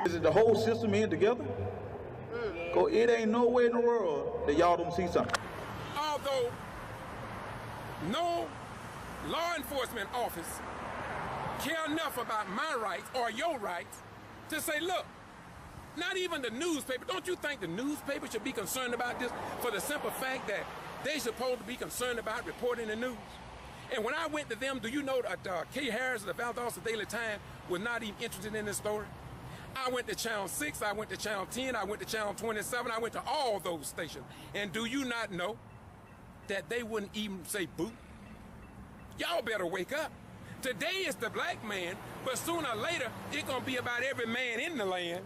Is it the whole system in together? Cause it ain't no way in the world that y'all don't see something. Although no law enforcement office care enough about my rights or your rights to say, look, not even the newspaper. Don't you think the newspaper should be concerned about this for the simple fact that they supposed to be concerned about reporting the news? And when I went to them, do you know that Kay Harris of the Valdosta Daily Times was not even interested in this story? I went to Channel 6, I went to Channel 10, I went to Channel 27, I went to all those stations. And do you not know that they wouldn't even say boo? Y'all better wake up. Today is the black man, but sooner or later, it's gonna be about every man in the land.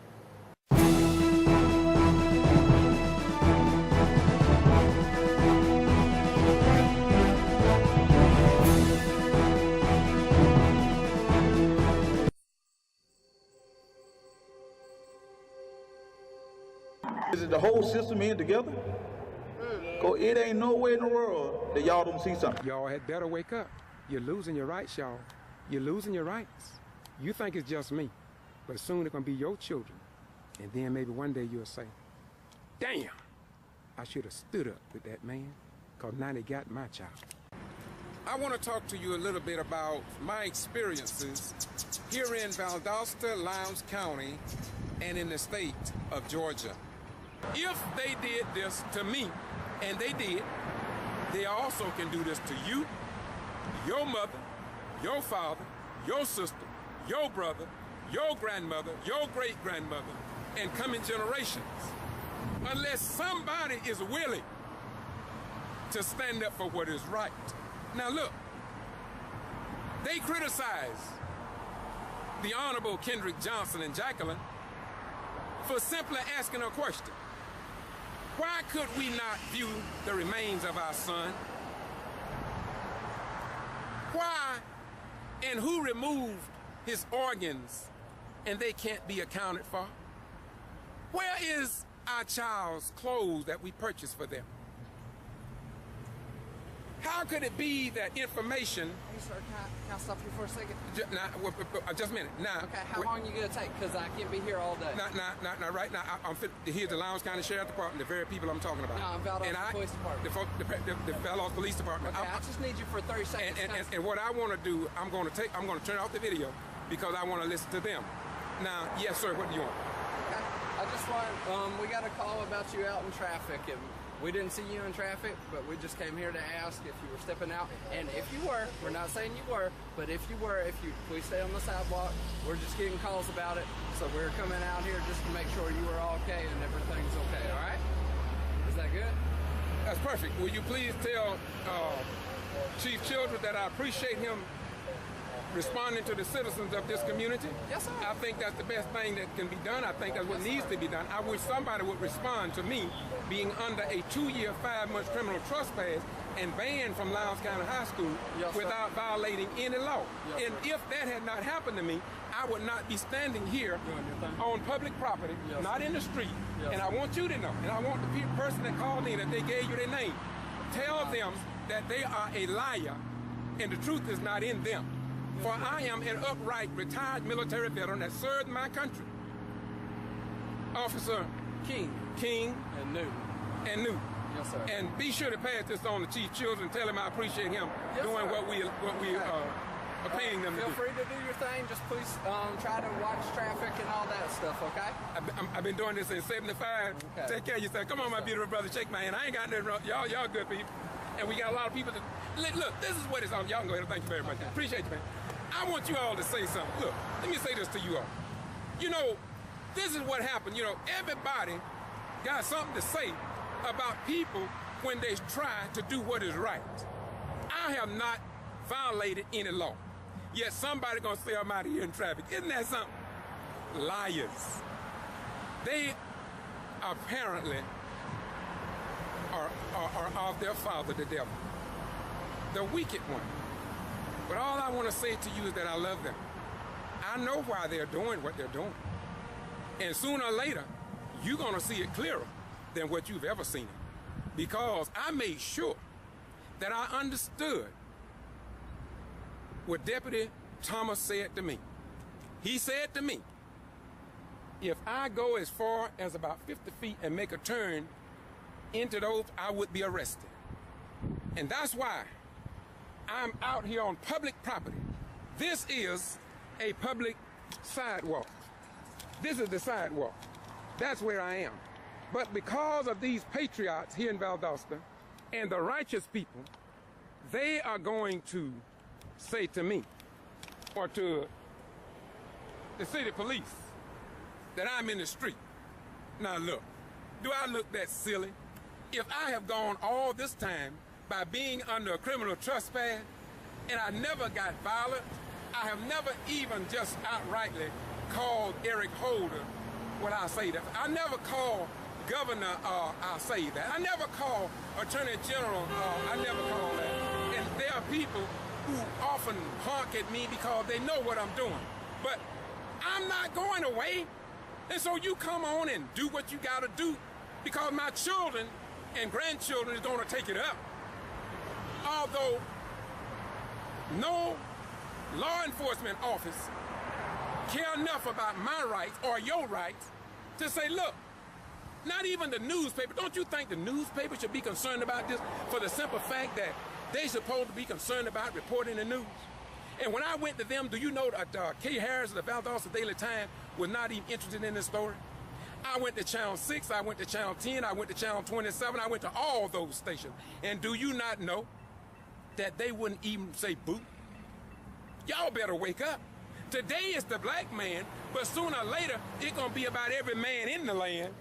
Is it the whole system in together? Cause it ain't no way in the world that y'all don't see something. Y'all had better wake up. You're losing your rights, y'all. You're losing your rights. You think it's just me, but soon it's gonna be your children. And then maybe one day you'll say, damn, I should have stood up with that man, cause now they got my child. I want to talk to you a little bit about my experiences here in Valdosta, Lowndes County, and in the state of Georgia. If they did this to me, and they did, they also can do this to you, your mother, your father, your sister, your brother, your grandmother, your great-grandmother, and coming generations. Unless somebody is willing to stand up for what is right. Now look, they criticize the Honorable Kendrick Johnson and Jacqueline for simply asking a question. Why could we not view the remains of our son? Why and who removed his organs and they can't be accounted for? Where is our child's clothes that we purchased for them? How could it be that information... Hey, sir, can I stop you for a second? Just a minute. Now, okay, how long are you going to take? Because I can't be here all day. Now, right now, I'm fit to hear the Lowndes County Sheriff Department, the very people I'm talking about. No, I'm Valdosta Police Department. The Valdosta Police Department. Okay, I just need you for 30 seconds. And what I want to do, I'm going to turn off the video because I want to listen to them. Now, yes, sir, what do you want? Okay. I just want, we got a call about you out in traffic, and we didn't see you in traffic, but we just came here to ask if you were stepping out. And if you were, we're not saying you were, but if you were, please stay on the sidewalk. We're just getting calls about it. So we're coming out here just to make sure you are okay and everything's okay, all right? Is that good? That's perfect. Will you please tell Chief Childress that I appreciate him responding to the citizens of this community? Yes, sir. I think that's the best thing that can be done. I think that's what needs to be done. I wish somebody would respond to me being under a 2-year, 5-month criminal trespass and banned from Lowndes County High School without violating any law. And if that had not happened to me, I would not be standing here on public property, not in the street. And I want you to know, and I want the person that called in, that they gave you their name, tell them that they are a liar and the truth is not in them. For I am an upright, retired military veteran that served my country. Officer King. And New. Yes, sir. And be sure to pass this on to Chief Childress and tell him I appreciate him doing what we are paying them to do. Feel free to do your thing. Just please try to watch traffic and all that stuff, okay? I've been doing this since 75. Okay. Take care of yourself. Come on, my beautiful brother. Shake my hand. I ain't got nothing wrong. Y'all good people. And we got a lot of people that... Look, this is what it's on. Y'all can go ahead and thank you very much. Okay. Appreciate you, man. I want you all to say something. Look, let me say this to you all. You know, this is what happened. You know, everybody got something to say about people when they try to do what is right. I have not violated any law. Yet somebody gonna say I'm out here in traffic. Isn't that something? Liars. They apparently are of their father, the devil. The wicked one. But all I want to say to you is that I love them. I know why they're doing what they're doing. And sooner or later, you're going to see it clearer than what you've ever seen it. Because I made sure that I understood what Deputy Thomas said to me. He said to me, if I go as far as about 50 feet and make a turn into those, I would be arrested. And that's why I'm out here on public property. This is a public sidewalk. This is the sidewalk. That's where I am. But because of these patriots here in Valdosta and the righteous people, they are going to say to me or to the city police that I'm in the street. Now look, do I look that silly? If I have gone all this time by being under a criminal trespass and I never got violent, I have never even just outrightly called Eric Holder when I say that. I never call Governor, I say that. I never call Attorney General, I never call that. And there are people who often honk at me because they know what I'm doing. But I'm not going away. And so you come on and do what you gotta do because my children and grandchildren is gonna take it up. Although no law enforcement office care enough about my rights or your rights to say, look, not even the newspaper. Don't you think the newspaper should be concerned about this for the simple fact that they supposed to be concerned about reporting the news? And when I went to them, do you know that Kay Harris of the Valdosta Daily Times was not even interested in this story? I went to Channel 6, I went to Channel 10, I went to Channel 27, I went to all those stations. And do you not know that they wouldn't even say boo? Y'all better wake up. Today is the black man, but sooner or later, it's gonna be about every man in the land.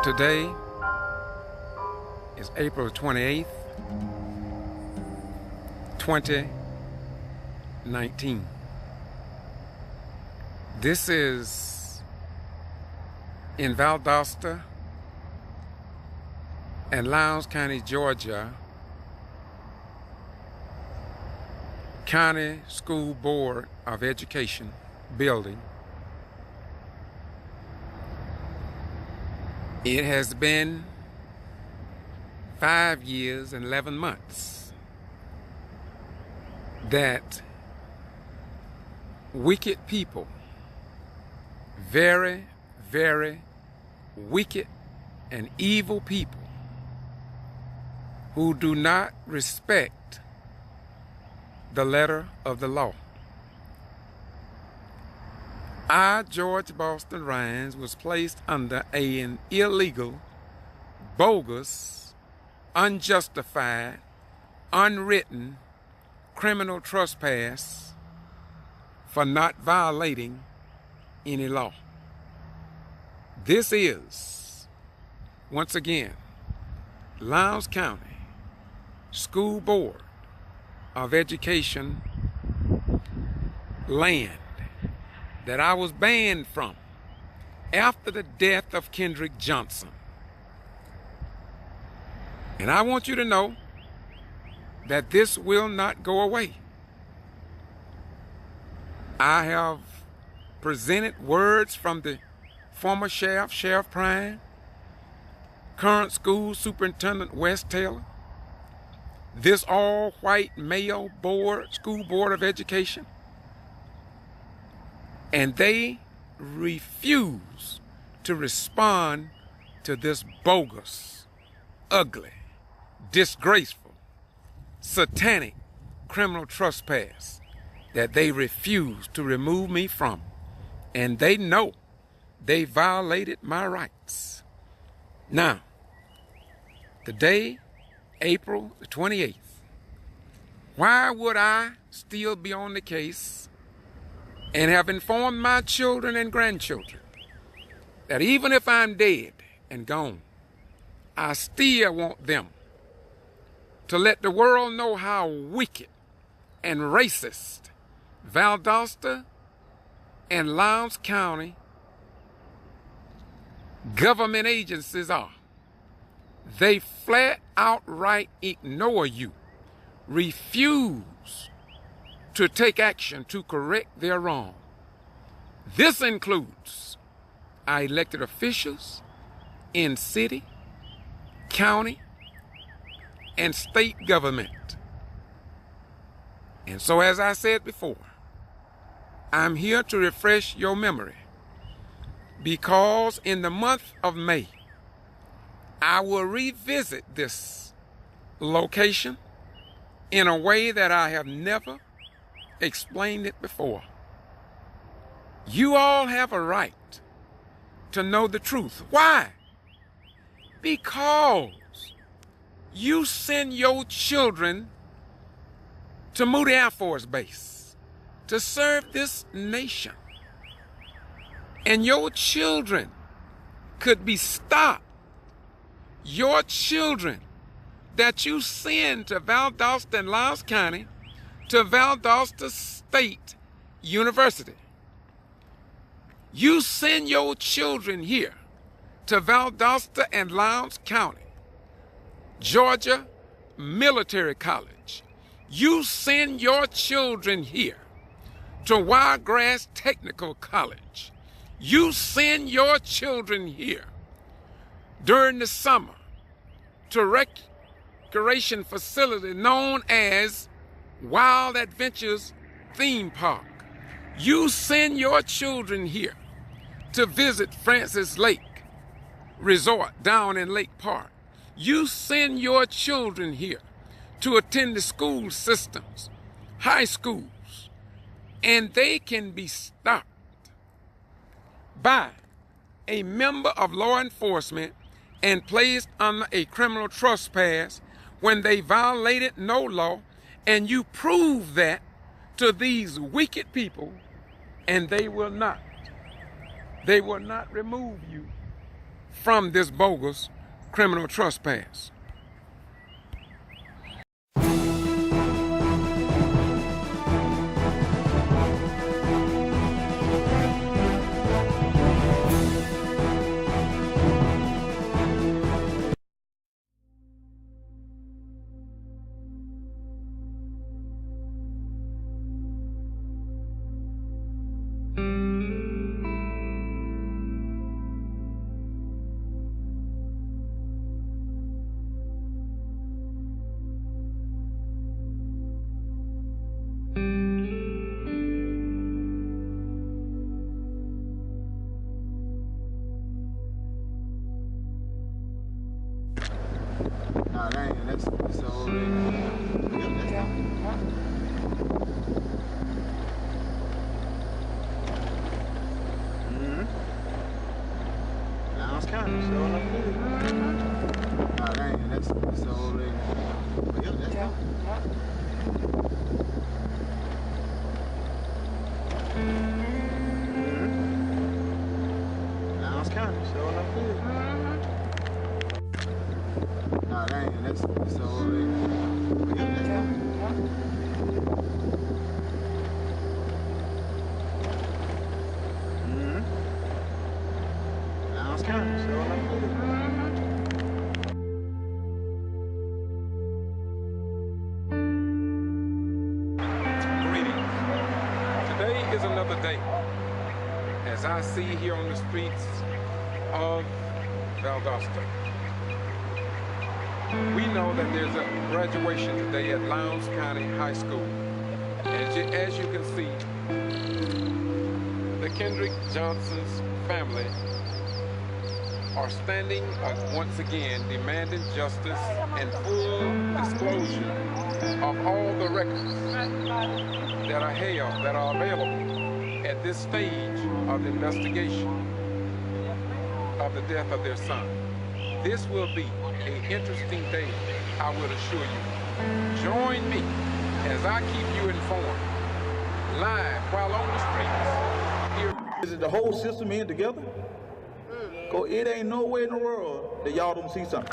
Today is April 28th, 2019. This is in Valdosta and Lowndes County, Georgia, County School Board of Education building. It has been 5 years and 11 months that wicked people, very, very wicked and evil people who do not respect the letter of the law. I, George Boston Rhines, was placed under an illegal, bogus, unjustified, unwritten criminal trespass for not violating any law. This is, once again, Lowndes County School Board of Education land that I was banned from after the death of Kendrick Johnson. And I want you to know that this will not go away. I have presented words from the former sheriff, Sheriff Prime, current school superintendent Wes Taylor, this all-white male board, school board of education, and they refuse to respond to this bogus, ugly, disgraceful, satanic criminal trespass that they refuse to remove me from. And they know they violated my rights. Now, today, April the 28th, why would I still be on the case and have informed my children and grandchildren that even if I'm dead and gone, I still want them to let the world know how wicked and racist Valdosta and Lowndes County government agencies are. They flat outright ignore you, refuse to take action to correct their wrong. This includes our elected officials in city, county, and state government. And so, as I said before, I'm here to refresh your memory, because in the month of May, I will revisit this location in a way that I have never explained it before. You all have a right to know the truth. Why? Because you send your children to Moody Air Force Base to serve this nation. And your children could be stopped. Your children that you send to Valdosta and Lowndes County to Valdosta State University. You send your children here to Valdosta and Lowndes County, Georgia Military College. You send your children here to Wiregrass Technical College. You send your children here during the summer to recreation facility known as Wild Adventures Theme Park. You send your children here to visit Francis Lake Resort down in Lake Park. You send your children here to attend the school systems, high schools, and they can be stopped by a member of law enforcement and placed under a criminal trespass when they violated no law, and you prove that to these wicked people, and they will not remove you from this bogus criminal trespass. It's already. Lowndes County, so Greetings. Today is another day. As I see here on the streets of Valdosta, we know that there's a graduation today at Lowndes County High School. And as you can see, the Kendrick Johnson's family are standing once again demanding justice and full disclosure of all the records that are held, that are available at this stage of the investigation of the death of their son. This will be an interesting day, I will assure you. Join me as I keep you informed, live while on the streets. Here. Is it the whole system in together? Cause it ain't no way in the world that y'all don't see something.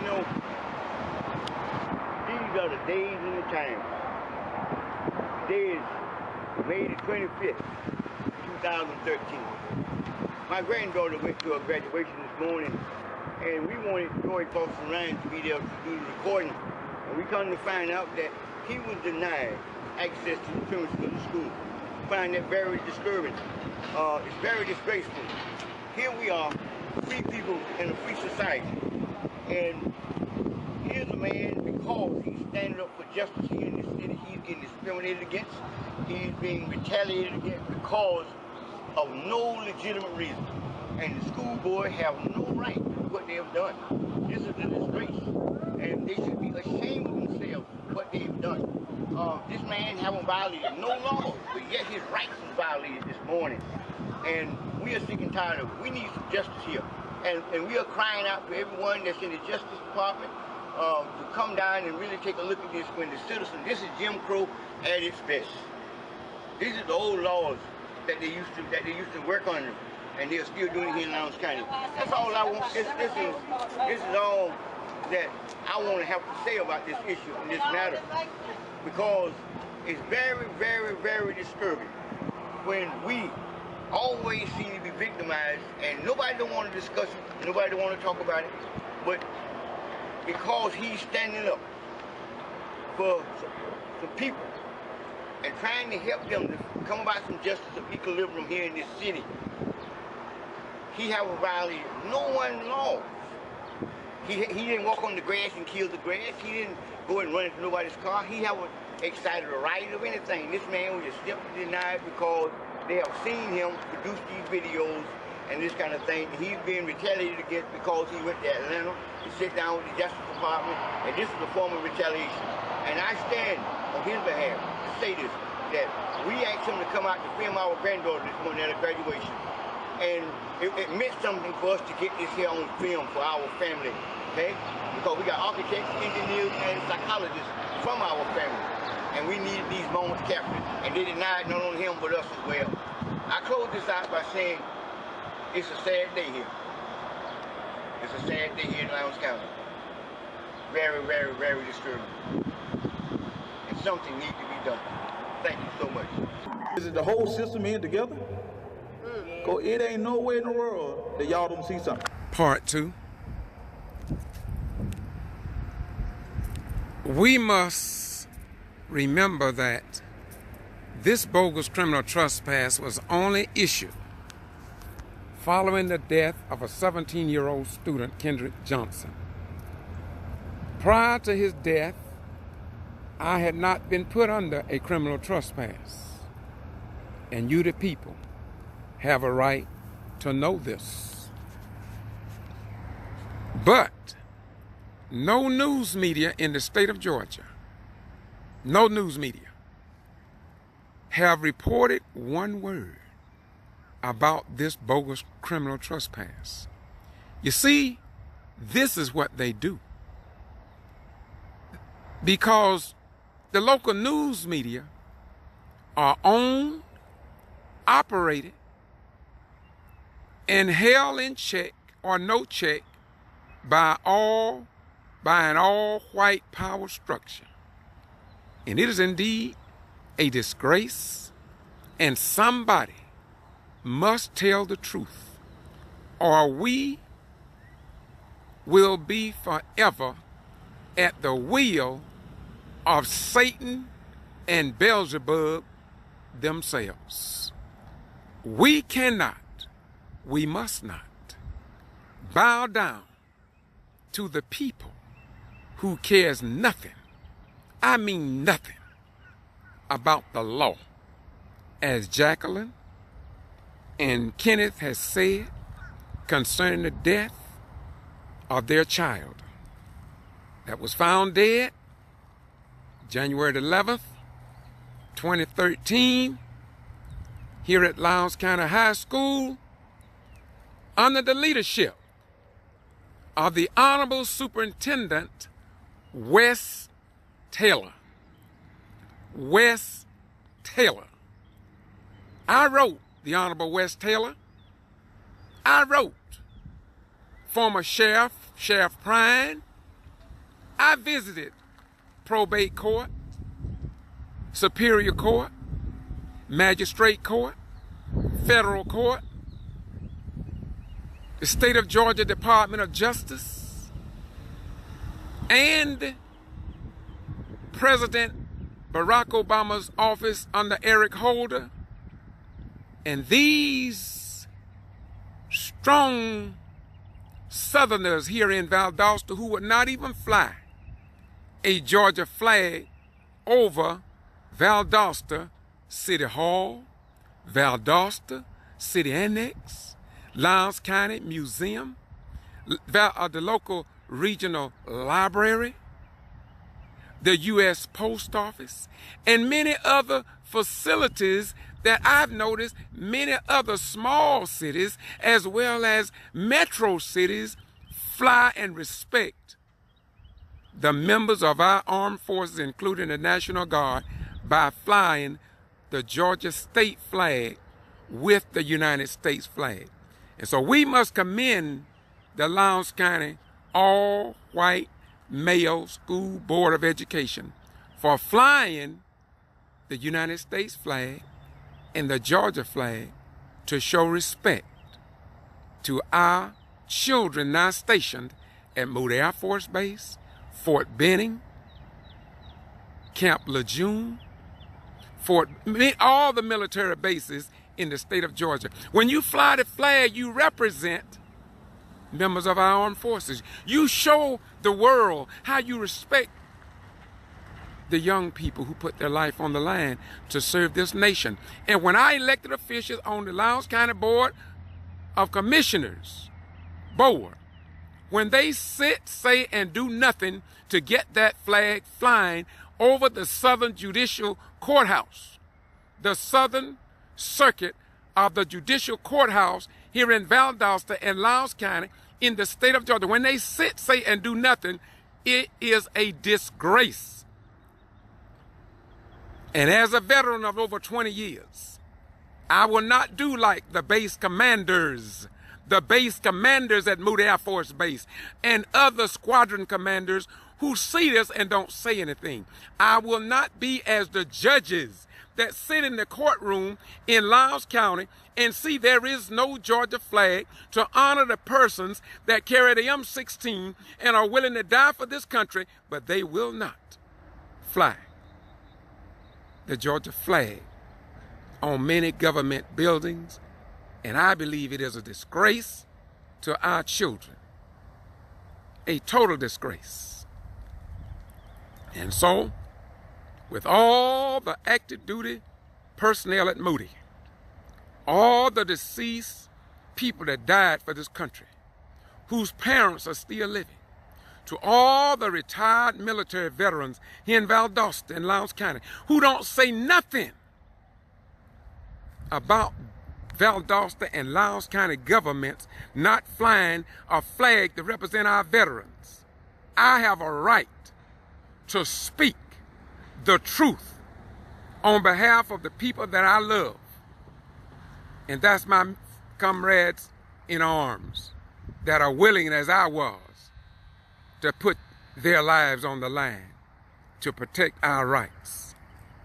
you know, these are the days and the times. Today is May the 25th, 2013. My granddaughter went to a graduation this morning, and we wanted Joy Paulson Ryan to be there to do the recording. And we come to find out that he was denied access to the premises of the school. I find that very disturbing. It's very disgraceful. Here we are, free people in a free society. And here's a man, because he's standing up for justice here in this city, he's getting discriminated against. He's being retaliated against because of no legitimate reason. And the school board have no right to do what they have done. This is a disgrace. And they should be ashamed of themselves for what they have done. This man haven't violated no laws, but yet his rights was violated this morning. And we are sick and tired of it. We need some justice here. And we are crying out for everyone that's in the Justice Department to come down and really take a look at this when the citizens, this is Jim Crow at its best. These are the old laws that they used to work under, and they're still doing it here in Lowndes County. That's all I want. This is all that I want to have to say about this issue and this matter, because it's very, very, very disturbing when we always seem to be victimized, and nobody don't want to discuss it, nobody don't want to talk about it, but because he's standing up for people and trying to help them to come about some justice of equilibrium here in this city, he haven't violated no one's laws. He didn't walk on the grass and kill the grass. He didn't go and run into nobody's car. He haven't excited a riot of anything. This man was just simply denied because they have seen him produce these videos and this kind of thing. He's being retaliated against because he went to Atlanta to sit down with the Justice Department, and this is a form of retaliation. And I stand on his behalf to say this, that we asked him to come out to film our granddaughter this morning at a graduation. And it meant something for us to get this here on film for our family, okay? Because we got architects, engineers, and psychologists from our family. And we needed these moments captured. And they denied not only him, but us as well. I close this out by saying it's a sad day here. It's a sad day here in Lowndes County. Very, very, very disturbing. And something needs to be done. Thank you so much. Is it the whole system in together? Cause it ain't no way in the world that y'all don't see something. Part 2. We must remember that this bogus criminal trespass was only issued following the death of a 17-year-old student, Kendrick Johnson. Prior to his death, I had not been put under a criminal trespass. And you, the people, have a right to know this. But no news media in the state of Georgia, no news media, have reported one word about this bogus criminal trespass. You see, this is what they do. Because the local news media are owned, operated, and held in check or no check by all by an all-white power structure. And it is indeed a disgrace, and somebody must tell the truth, or we will be forever at the will of Satan and Beelzebub themselves. We cannot, we must not bow down to the people who cares nothing, I mean nothing, about the law. As Jacqueline and Kenneth has said concerning the death of their child that was found dead January 11th, 2013, here at Lowndes County High School, under the leadership of the Honorable Superintendent Wes Taylor. Wes Taylor. I wrote the Honorable Wes Taylor. I wrote former Sheriff Prine. I visited probate court, superior court, magistrate court, federal court, the state of Georgia Department of Justice, and President Barack Obama's office under Eric Holder. And these strong Southerners here in Valdosta who would not even fly a Georgia flag over Valdosta City Hall, Valdosta City Annex, Lowndes County Museum, the local regional library, the U.S. Post Office, and many other facilities that I've noticed many other small cities as well as metro cities fly and respect the members of our armed forces, including the National Guard, by flying the Georgia state flag with the United States flag. And so we must commend the Lowndes County all-white male school board of education for flying the United States flag and the Georgia flag to show respect to our children now stationed at Moody Air Force Base, Fort Benning, Camp Lejeune, all the military bases in the state of Georgia. When you fly the flag, you represent members of our armed forces. You show the world how you respect the young people who put their life on the line to serve this nation. And when our elected officials on the Lowndes County Board of Commissioners board, when they sit, say, and do nothing to get that flag flying over the Southern Judicial Courthouse, the Southern Circuit of the Judicial Courthouse here in Valdosta and Lowndes County in the state of Georgia, when they sit, say, and do nothing, it is a disgrace. And as a veteran of over 20 years, I will not do like the base commanders at Moody Air Force Base and other squadron commanders who see this and don't say anything. I will not be as the judges that sit in the courtroom in Lowndes County and see there is no Georgia flag to honor the persons that carry the M16 and are willing to die for this country, but they will not fly the Georgia flag on many government buildings. And I believe it is a disgrace to our children, a total disgrace. And so, with all the active duty personnel at Moody, all the deceased people that died for this country, whose parents are still living, to all the retired military veterans here in Valdosta and Lowndes County who don't say nothing about Valdosta and Lowndes County governments not flying a flag to represent our veterans. I have a right to speak the truth on behalf of the people that I love. And that's my comrades in arms that are willing, as I was, to put their lives on the line to protect our rights,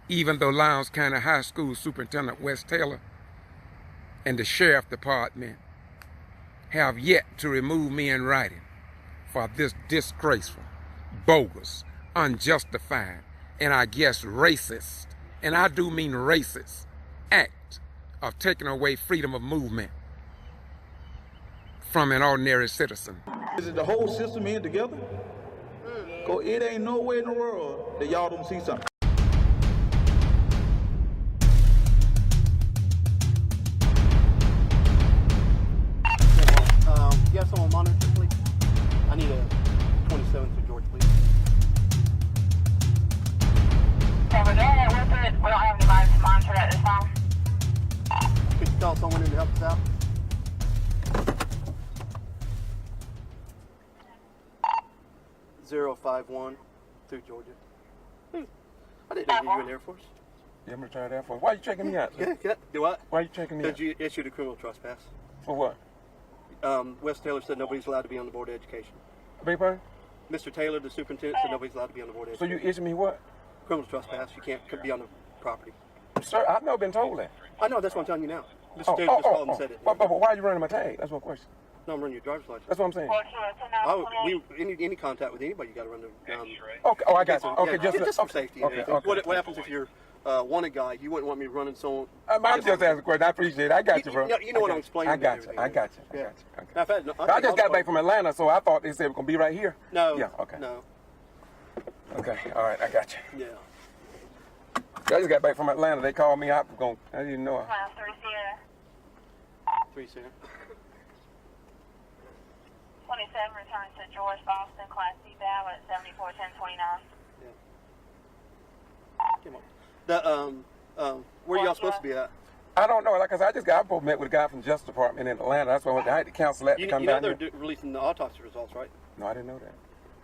even though Lowndes County High School Superintendent Wes Taylor and the Sheriff Department have yet to remove me in writing for this disgraceful, bogus, unjustified, and I guess racist, and I do mean racist, act of taking away freedom of movement from an ordinary citizen. Is it the whole system in together? Cause it ain't no way in the world that y'all don't see something. You have someone monitor, please? I need a 27 through George, please. Okay, we're doing it with it. We don't have anybody to monitor at this time. Could you call someone in to help us out? .051 through Georgia. I didn't know you were in the Air Force. Yeah, I'm retired Air Force. Why are you checking me out? Yeah. Do what? Why are you checking me out? Because you issued a criminal trespass. For what? Wes Taylor said nobody's allowed to be on the Board of Education. Beg your pardon? Mr. Taylor, the superintendent, said nobody's allowed to be on the Board of So Education. you issue me what? Criminal trespass. You can't be on the property. Sir, I've never been told that. I know, that's what I'm telling you now. Mr. Taylor just called and said it. But why are you running my tag? That's one question. No, I'm running your driver's license. That's what I'm saying. Any contact with anybody, you got to run the. Okay. Oh, I got you. Okay, yeah, just for okay. safety. Okay. What happens if you're wanted guy? You wouldn't want me running someone. I'm just asking a question. I appreciate it. I got you, bro. You know what I'm explaining. I got you. Okay. I got you. Okay. I just got back from Atlanta, so I thought they said we're gonna be right here. No. Yeah. Okay. No. Okay. All right. I got you. Yeah. I just got back from Atlanta. They called me out. I didn't know. Class 3 Sierra. 3 Sierra. 27 returns to George Boston, Class C ballot, 741029. Yeah. Come on. Where y'all supposed to be at? I don't know. Like I said, I both met with a guy from the Justice Department in Atlanta. That's why I had to cancel that to come down they're here. releasing the autopsy results, right? No, I didn't know that.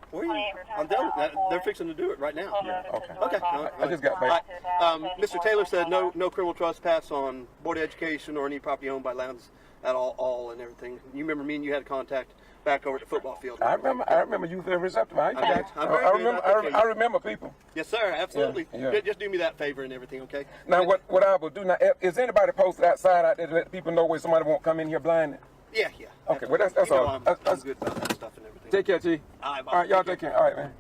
Where are you? I'm telling you, they're fixing to do it right now. Yeah, okay. Okay. I just got back. Mr. Taylor said no criminal trespass on Board of Education or any property owned by Lowndes at all and everything. You remember me and you had contact back over at the football field. I remember you very receptive. I remember people. Yes, sir. Absolutely. Yeah. Just do me that favor and everything, okay? Now, what I will do now, is anybody posted outside out there to let people know where somebody won't come in here blind? Yeah. Okay, well, that's all. I'm good about that stuff and everything. Take care, T. All right, all right, y'all take care. All right, man.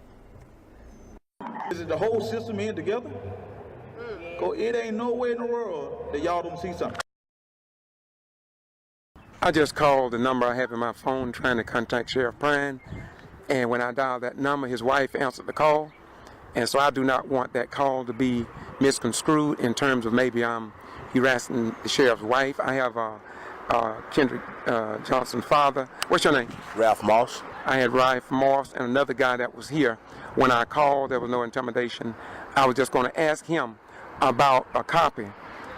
Is it the whole system in together? Cause it ain't no way in the world that y'all don't see something. I just called the number I have in my phone trying to contact Sheriff Prine, and when I dialed that number, his wife answered the call, and so I do not want that call to be misconstrued in terms of maybe I'm harassing the sheriff's wife. I have Kendrick Johnson's father. What's your name? Ralph Moss. I had Ralph Moss and another guy that was here. When I called, there was no intimidation. I was just going to ask him about a copy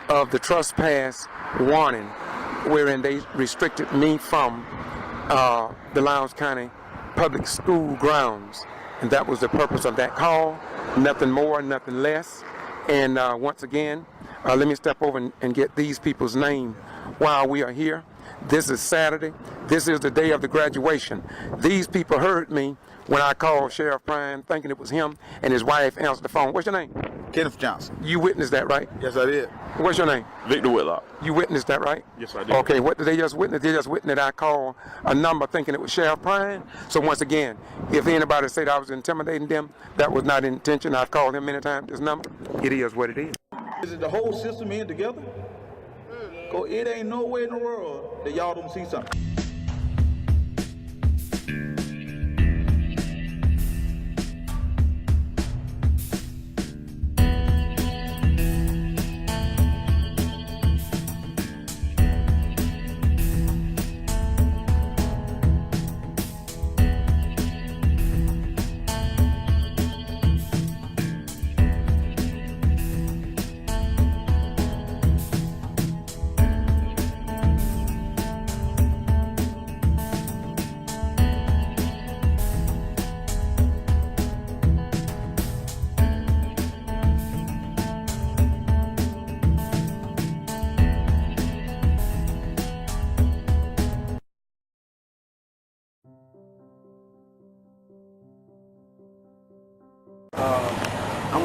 of the trespass warning wherein they restricted me from the Lowndes County public school grounds. And that was the purpose of that call. Nothing more, nothing less. And once again, let me step over and get these people's name while we are here. This is Saturday. This is the day of the graduation. These people heard me when I called Sheriff Prine thinking it was him, and his wife answered the phone. What's your name? Kenneth Johnson. You witnessed that, right? Yes, I did. What's your name? Victor Whitlock. You witnessed that, right? Yes, I did. Okay, what did they just witness? They just witnessed that I called a number thinking it was Sheriff Prine. So once again, if anybody said I was intimidating them, that was not intention. I've called him many times, this number. It is what it is. Is it the whole system in together? Cause it ain't no way in the world that y'all don't see something.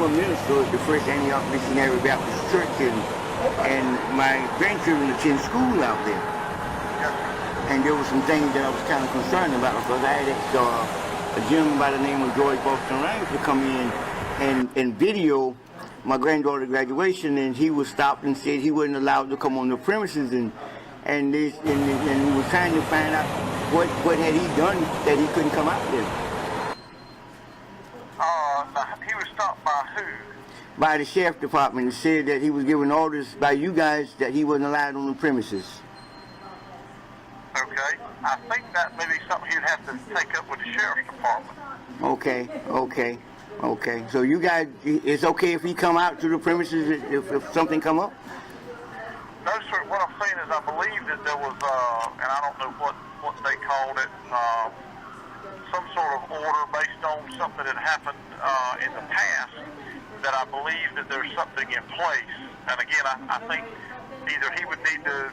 a minister at the First Antioch Missionary Baptist Church, and my grandchildren attend school out there. And there were some things that I was kind of concerned about, because I had asked a gentleman by the name of George Boston Rhymes to come in and video my granddaughter's graduation, and he was stopped and said he wasn't allowed to come on the premises, and we were trying to find out what had he done that he couldn't come out there. He was stopped by who? By the sheriff department, and said that he was given orders by you guys that he wasn't allowed on the premises. Okay. I think that may be something you'd have to take up with the sheriff's department. Okay. So you guys, it's okay if he come out to the premises if something come up? No, sir. What I'm saying is I believe that there was, and I don't know what they called it, some sort of order based on something that happened in the past, that I believe that there's something in place. And again, I think either he would need to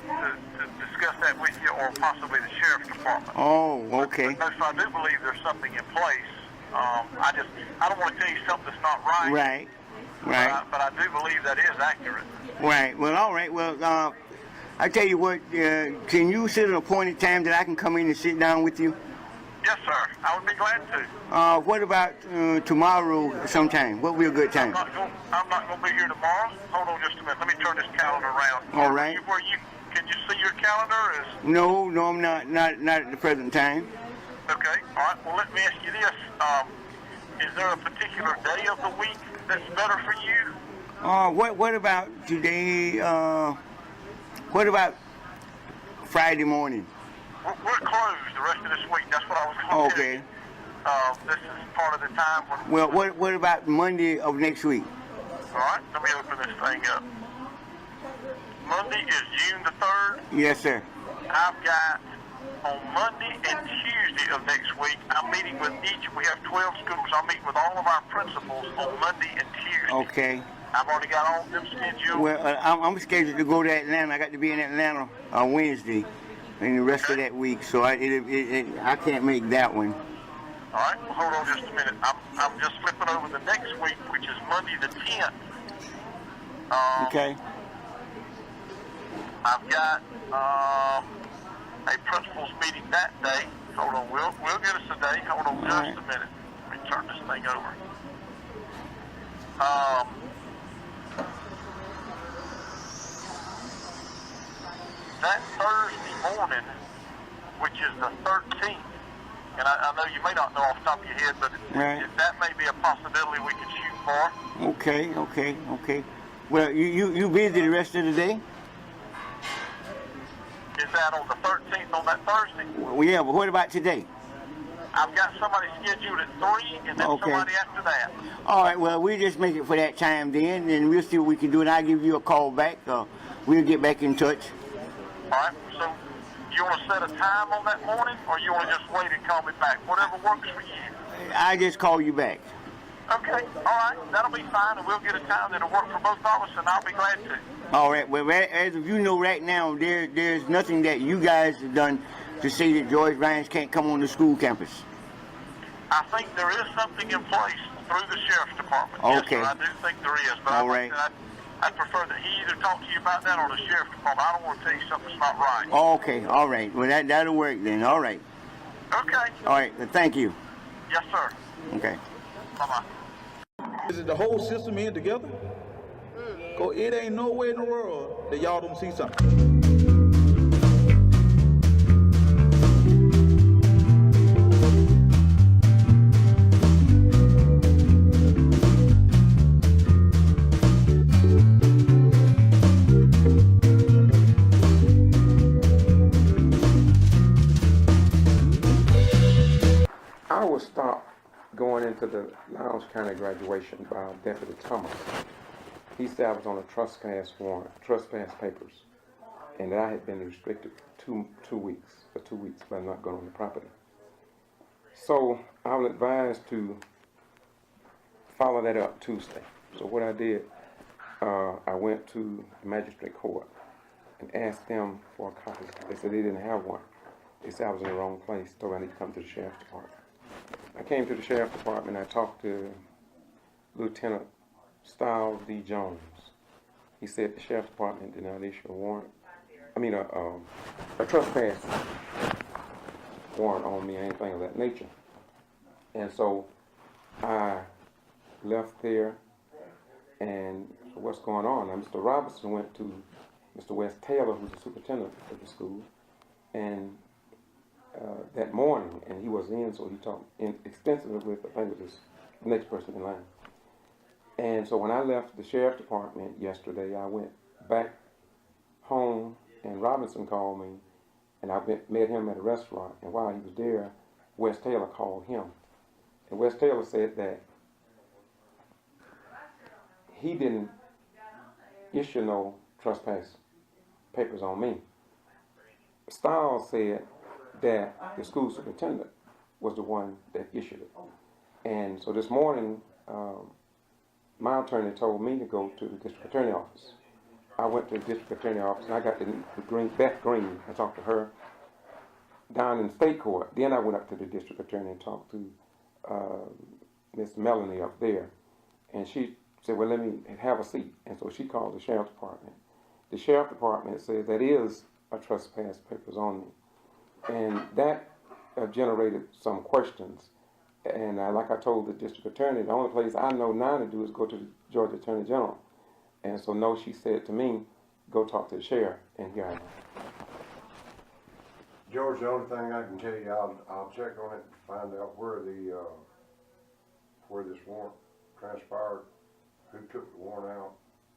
discuss that with you, or possibly the sheriff's department. Oh, okay. But no, so I do believe there's something in place. I don't want to tell you something that's not right. Right. But I do believe that is accurate. Right. Well, all right. Well, I tell you what. Can you set an appointed time that I can come in and sit down with you? Yes, sir. I would be glad to. What about tomorrow sometime? What would be a good time? I'm not going to be here tomorrow. Hold on just a minute. Let me turn this calendar around. All right. Can you see your calendar? No, I'm not at the present time. Okay. All right. Well, let me ask you this. Is there a particular day of the week that's better for you? What about today? What about Friday morning? We're closed the rest of this week. That's what I was going to tell you. This is part of the time when... Well, what about Monday of next week? All right. Let me open this thing up. Monday is June the 3rd. Yes, sir. I've got on Monday and Tuesday of next week, I'm meeting with we have 12 schools. I'm meeting with all of our principals on Monday and Tuesday. Okay. I've already got all of them scheduled. Well, I'm scheduled to go to Atlanta. I got to be in Atlanta on Wednesday and the rest of that week, so I can't make that one. All right. Well, hold on just a minute. I'm just flipping over the next week, which is Monday the 10th. Okay. I've got a principals meeting that day. Hold on, we'll get us a day. Hold on just a minute. Let me turn this thing over. That Thursday morning, which is the 13th, and I know you may not know off the top of your head, but that may be a possibility we could shoot for. Okay. Well, you busy the rest of the day? Is that on the 13th, on that Thursday? Well, yeah, but what about today? I've got somebody scheduled at 3, and then somebody after that. All right, well, we'll just make it for that time then, and we'll see what we can do, and I'll give you a call back. We'll get back in touch. All right, so you want to set a time on that morning, or you want to just wait and call me back? Whatever works for you. I'll just call you back. Okay, all right, that'll be fine, and we'll get a time that'll work for both of us, and I'll be glad to. All right, well, as of you know right now, there's nothing that you guys have done to say that George Ryan's can't come on the school campus. I think there is something in place through the sheriff's department. Okay. Yes, sir, I do think there is, but I'd prefer that he either talk to you about that or the sheriff's department. I don't want to tell you something that's not right. Okay, all right. Well, that'll work then. All right. Okay. All right, well, thank you. Yes, sir. Okay. Bye-bye. Is it the whole system in together? Cause it ain't no way in the world that y'all don't see something. I was stopped going into the Lowndes County graduation by Deputy Thomas. He said I was on a trespass warrant, trespass papers, and that I had been restricted for 2 weeks by not going on the property. So I was advised to follow that up Tuesday. So what I did, I went to the magistrate court and asked them for a copy. They said they didn't have one. They said I was in the wrong place, told me I need to come to the sheriff's department. I came to the sheriff's department. I talked to Lieutenant Styles D. Jones. He said the sheriff's department did not issue a warrant. I mean, a trespass warrant on me or anything of that nature. And so I left there, and so what's going on? Now, Mr. Robinson went to Mr. West Taylor, who's the superintendent of the school, and that morning, and he was in, so he talked extensively with, I think it was the next person in line. And so when I left the sheriff's department yesterday, I went back home, and Robinson called me, and I met him at a restaurant, and while he was there, West Taylor called him. And West Taylor said that he didn't issue no trespass papers on me. Styles said that the school superintendent was the one that issued it. And so this morning, my attorney told me to go to the district attorney office. I went to the district attorney office, and I got Beth Green. I talked to her down in state court. Then I went up to the district attorney and talked to Miss Melanie up there. And she said, well, let me have a seat. And so she called the sheriff's department. The sheriff's department said that is a trespass papers on me. And that generated some questions. And like I told the district attorney, the only place I know now to do is go to the Georgia Attorney General. And so no, she said to me, go talk to the sheriff, and here I am. George, the only thing I can tell you, I'll check on it and find out where this warrant transpired, who took the warrant out.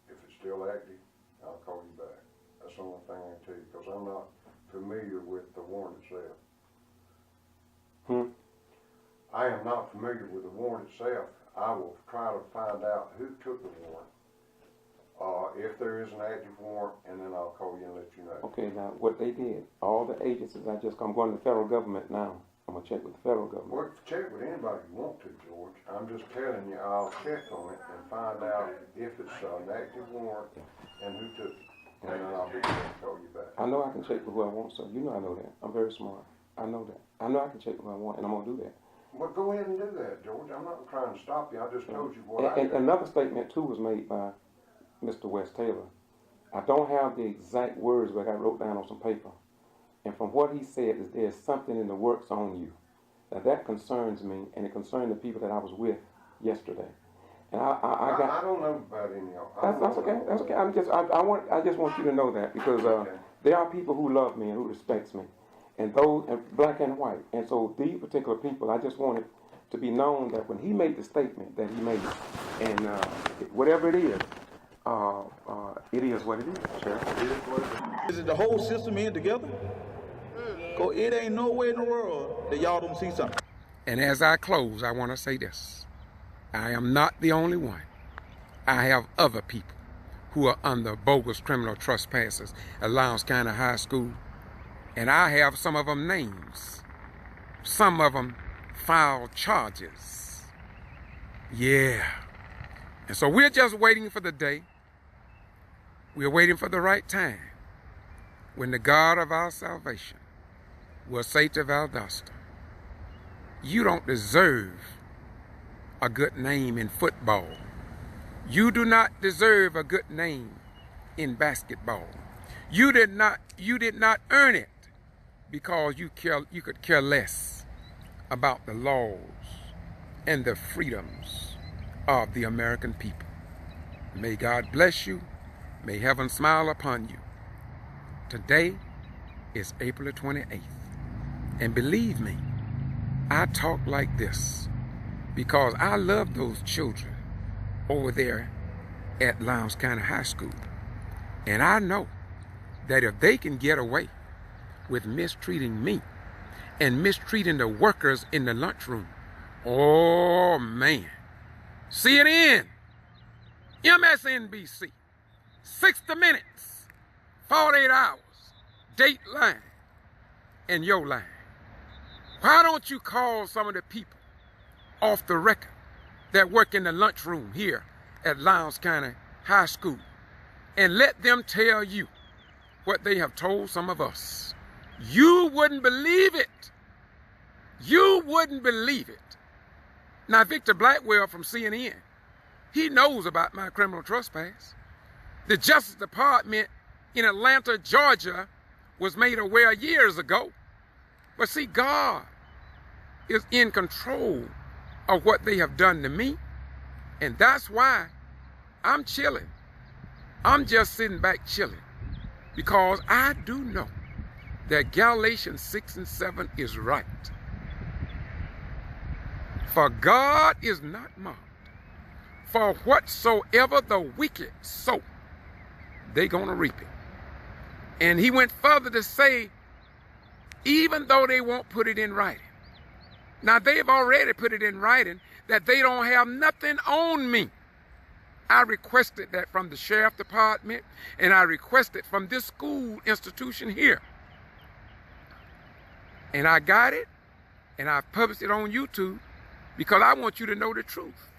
If it's still active, I'll call you back. That's the only thing I can tell you, because I'm not familiar with the warrant itself. I am not familiar with the warrant itself. I will try to find out who took the warrant, if there is an active warrant, and then I'll call you and let you know. Okay, now what they did, all the agencies, I'm going to the federal government now. I'm going to check with the federal government. Well, check with anybody you want to, George. I'm just telling you, I'll check on it and find out if it's an active warrant and who took it. And then I'll be able to call you back. I know I can check with who I want, so you know I know that. I'm very smart. I know that. I know I can check with who I want, and I'm going to do that. Well, go ahead and do that, George. I'm not trying to stop you. I just told you what I And another statement, too, was made by Mr. West Taylor. I don't have the exact words, but I wrote down on some paper. And from what he said is there's something in the works on you. Now, that concerns me, and it concerned the people that I was with yesterday. And I don't know about any of them. That's okay. That's okay. I just want you to know that, because there are people who love me and who respects me. And those, black and white. And so these particular people, I just wanted to be known that when he made the statement that he made, and whatever it is what it is, Sheriff. It is what it is. Is it the whole system in together? Cause it ain't no way in the world that y'all don't see something. And as I close, I want to say this. I am not the only one. I have other people who are under bogus criminal trespasses at Lowndes County High School. And I have some of them names. Some of them filed charges. Yeah. And so we're just waiting for the day. We're waiting for the right time when the God of our salvation will say to Valdosta, you don't deserve a good name in football. You do not deserve a good name in basketball. You did not earn it, because you could care less about the laws and the freedoms of the American people. May God bless you. May heaven smile upon you. Today is April the 28th. And believe me, I talk like this because I love those children over there at Lowndes County High School. And I know that if they can get away with mistreating me and mistreating the workers in the lunchroom, oh man. CNN, MSNBC, 60 Minutes, 48 Hours, Dateline, and your line. Why don't you call some of the people off the record that work in the lunchroom here at Lowndes County High School and let them tell you what they have told some of us? You wouldn't believe it. You wouldn't believe it. Now, Victor Blackwell from CNN He knows about my criminal trespass. The Justice Department in Atlanta, Georgia, was made aware years ago. But see, God is in control of what they have done to me. And that's why I'm chilling. I'm just sitting back chilling. Because I do know that Galatians 6 and 7 is right. For God is not mocked. For whatsoever the wicked sow, they're going to reap it. And he went further to say, even though they won't put it in writing. Now, they've already put it in writing that they don't have nothing on me. I requested that from the sheriff department, and I requested from this school institution here. And I got it, and I published it on YouTube because I want you to know the truth.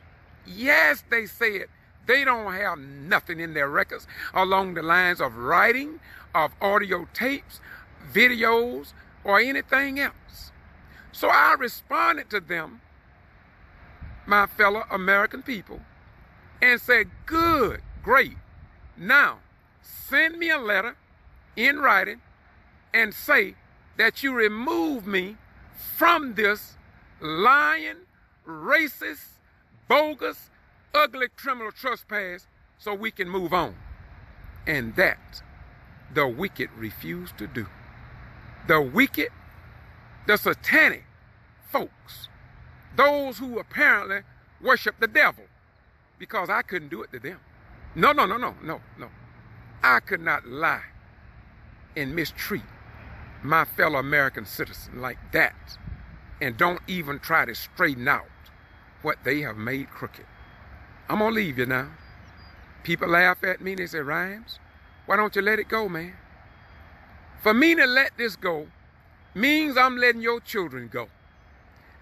Yes, they said they don't have nothing in their records along the lines of writing, of audio tapes, videos, or anything else. So I responded to them, my fellow American people, and said, good, great. Now, send me a letter in writing and say that you remove me from this lying, racist, bogus, ugly criminal trespass so we can move on. And that the wicked refuse to do. The wicked, the satanic folks, those who apparently worship the devil, because I couldn't do it to them. No. I could not lie and mistreat my fellow American citizen like that and don't even try to straighten out what they have made crooked. I'm gonna leave you now. People laugh at me and they say, Rhymes, why don't you let it go, man? For me to let this go means I'm letting your children go.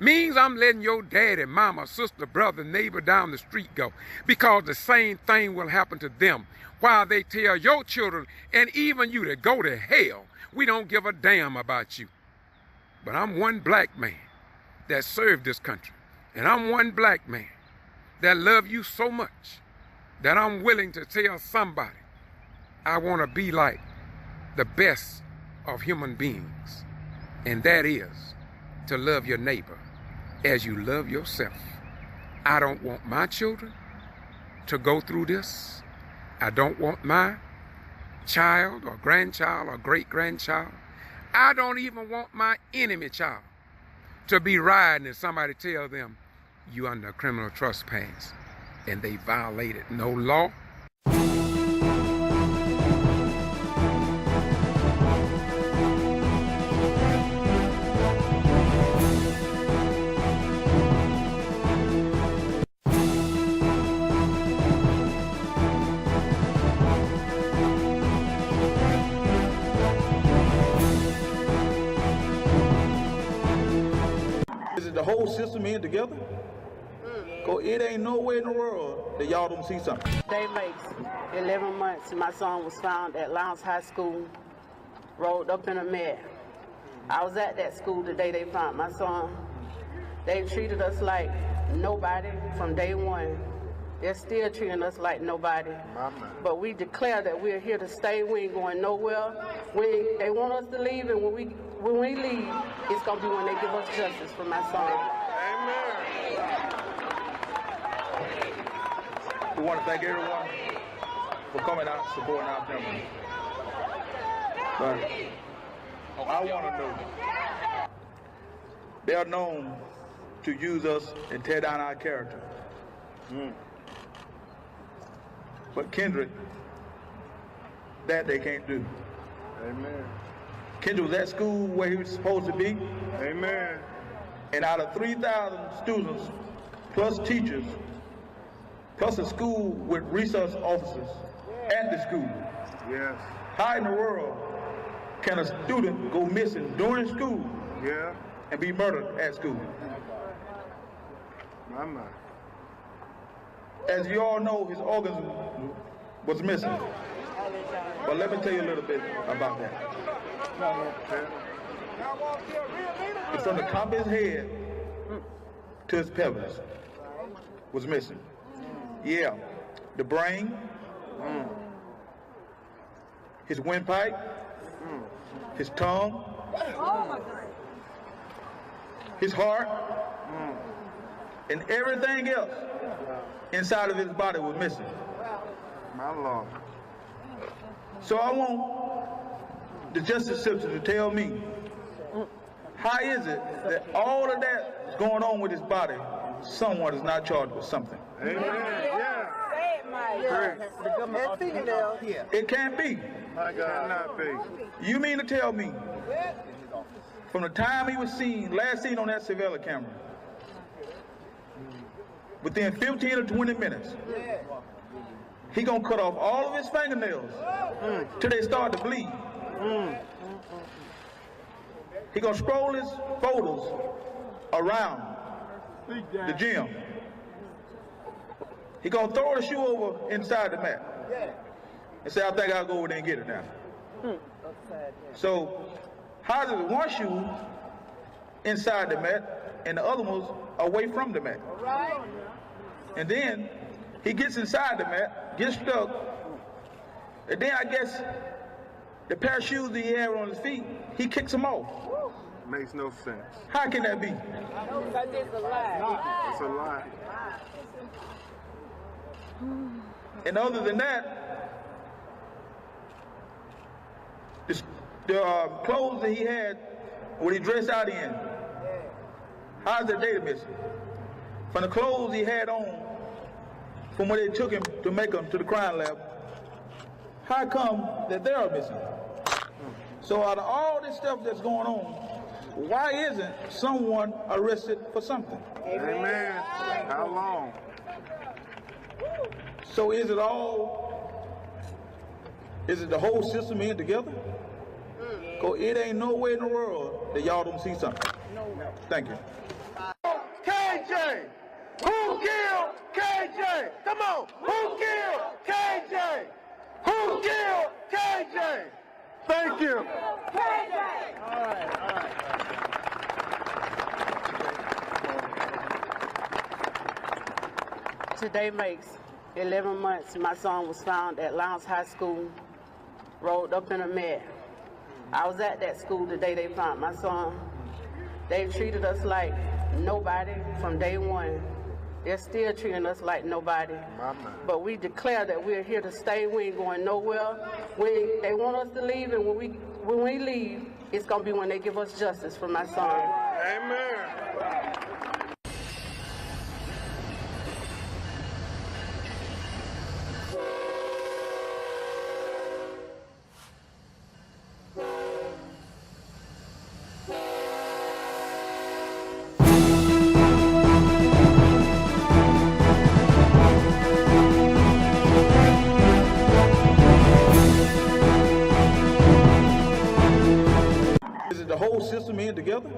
Means I'm letting your daddy, mama, sister, brother, neighbor down the street go. Because the same thing will happen to them while they tell your children and even you to go to hell. We don't give a damn about you. But I'm one black man that served this country. And I'm one black man that love you so much that I'm willing to tell somebody I want to be like the best of human beings. And that is to love your neighbor as you love yourself. I don't want my children to go through this. I don't want my child or grandchild or great-grandchild. I don't even want my enemy child to be riding and somebody tell them you under criminal trespass and they violated no law. The whole system in together? Cause it ain't no way in the world that y'all don't see something. Day makes 11 months. My son was found at Lowndes High School, rolled up in a mess. I was at that school the day they found my son. They treated us like nobody from day one. They're still treating us like nobody. But we declare that we're here to stay. We ain't going nowhere. They want us to leave, and when we leave, it's going to be when they give us justice for my son. Amen. We want to thank everyone for coming out, supporting our family. But I want to know, they are known to use us and tear down our character. But Kendrick, that they can't do. Amen. Kendrick was at school where he was supposed to be. Amen. And out of 3,000 students, plus teachers, plus a school with resource officers at the school. Yes. How in the world can a student go missing during school and be murdered at school? My. As you all know, his organs was missing. But let me tell you a little bit about that. It's from the top of his head to his pelvis was missing. Yeah, the brain, his windpipe, his tongue, his heart, and everything else inside of his body was missing. My Lord. So I want the justice system to tell me, how is it that all of that is going on with his body, someone is not charged with something? Amen. Yeah. It can't be. My God. Cannot be. You mean to tell me, from the time he was last seen on that surveillance camera, within 15 or 20 minutes, he gonna cut off all of his fingernails till they start to bleed. He gonna scroll his photos around the gym. He gonna throw the shoe over inside the mat and say, I think I'll go over there and get it now. So how is it one shoe inside the mat and the other one's away from the mat? And then he gets inside the mat, gets stuck, and then I guess the pair of shoes that he had on his feet, he kicks them off. Makes no sense. How can that be? It's a lie. It's a lie. And other than that, the clothes that he had, what he dressed out in, how's the data missing? From the clothes he had on, from where they took him to make him to the crime lab, how come that they are missing? So out of all this stuff that's going on, why isn't someone arrested for something? Amen. How long? So is it the whole system in together? Because it ain't no way in the world that y'all don't see something. Thank you. KJ! Who killed KJ? Come on! Who killed KJ? Who killed KJ? Thank you. Today makes 11 months my son was found at Lowndes High School, rolled up in a mat. I was at that school the day they found my son. They treated us like nobody from day one. They're still treating us like nobody. But we declare that we're here to stay. We ain't going nowhere. They want us to leave, and when we leave, it's going to be when they give us justice for my son. Amen. The whole system in together?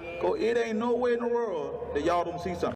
Because it ain't no way in the world that y'all don't see something.